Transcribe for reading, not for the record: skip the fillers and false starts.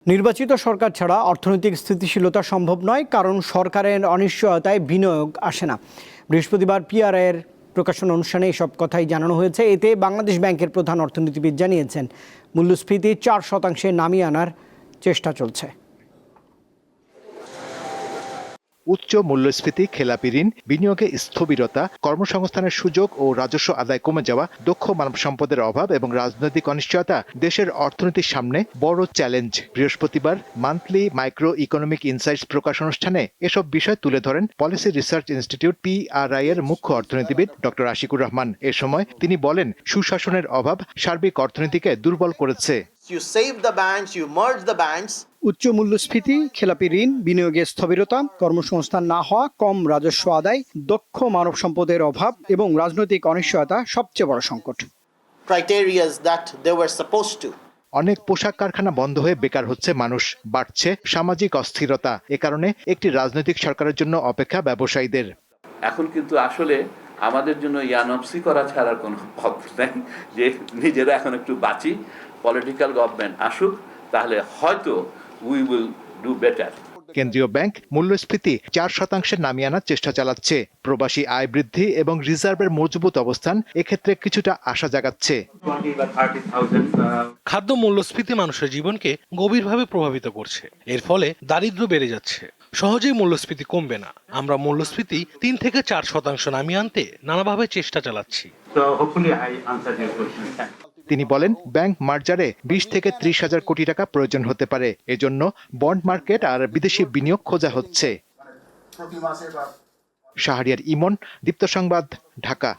নির্বাচিত সরকার ছাড়া অর্থনৈতিক স্থিতিশীলতা সম্ভব নয়, কারণ সরকারের অনিশ্চয়তায় বিনিয়োগ আসে না। বৃহস্পতিবার পিআরআইয়ের প্রকাশন অনুষ্ঠানে এসব কথাই জানানো হয়েছে। এতে বাংলাদেশ ব্যাংকের প্রধান অর্থনীতিবিদ জানিয়েছেন, মূল্যস্ফীতি 4% নামিয়ে আনার চেষ্টা চলছে। উচ্চ মূল্যস্ফীতি, খেলাপি ঋণ, বিনিয়োগে স্থবিরতা, কর্মসংস্থানের সুযোগ ও রাজস্ব আদায় কমে যাওয়া, দক্ষ মানব সম্পদের অভাব এবং রাজনৈতিক অনিশ্চয়তা দেশের অর্থনীতির সামনে বড় চ্যালেঞ্জ। বৃহস্পতিবার মান্থলি মাইক্রো ইকোনমিক ইনসাইটস প্রকাশ অনুষ্ঠানে এসব বিষয় তুলে ধরেন পলিসি রিসার্চ ইনস্টিটিউট PRI এর মুখ্য অর্থনীতিবিদ ডক্টর আশিকুর রহমান। এ সময় তিনি বলেন, সুশাসনের অভাব সার্বিক অর্থনীতিকে দুর্বল করেছে। You save the banks, you merge the banks. উচ্চ মূল্যস্ফীতি, খেলাপি ঋণ, বিনিয়োগে স্থবিরতা, কর্মসংস্থান না হওয়া, কম রাজস্ব আদায়, দক্ষ মানব সম্পদের অভাব এবং রাজনৈতিক অনিশ্চয়তা সবচেয়ে বড় সংকট। Criteria that they were supposed to. অনেক পোশাক কারখানা বন্ধ হয়ে বেকার হচ্ছে মানুষ, বাড়ছে সামাজিক অস্থিরতা। এ কারণে একটি রাজনৈতিক সরকারের জন্য অপেক্ষা ব্যবসায়ীদের। এখন কিন্তু আসলে আমাদের জন্য ইয়ানপসি করা ছাড়ার কোনো পথ নেই, যে নিজেরা এখন একটু বাঁচি, পলিটিক্যাল গভর্নমেন্ট আসুক, তাহলে হয়তো উই উইল ডু বেটার। কেন্দ্রীয় ব্যাংক মূল্যস্ফীতি 4% নামিয়ে আনার চেষ্টা চালাচ্ছে। প্রবাসী আয় বৃদ্ধি এবং রিজার্ভের মজবুত অবস্থান এক্ষেত্রে কিছুটা আশা জাগাচ্ছে। খাদ্য মূল্যস্ফীতি মানুষের জীবনকে গভীরভাবে প্রভাবিত করছে। এর ফলে দারিদ্র্য বেড়ে যাচ্ছে। সহজেই মূল্যস্ফীতি কমবে না। আমরা মূল্যস্ফীতি 3 থেকে 4% নামিয়ে আনতে নানাভাবে চেষ্টা চালাচ্ছি। তিনি বলেন, ব্যাংক মার্জারে 20 থেকে 30 হাজার কোটি টাকা প্রয়োজন হতে পারে। এজন্য বন্ড মার্কেট আর বিদেশি বিনিয়োগ খোঁজা হচ্ছে। শাহরিয়ার ইমন, দীপ্ত সংবাদ, ঢাকা।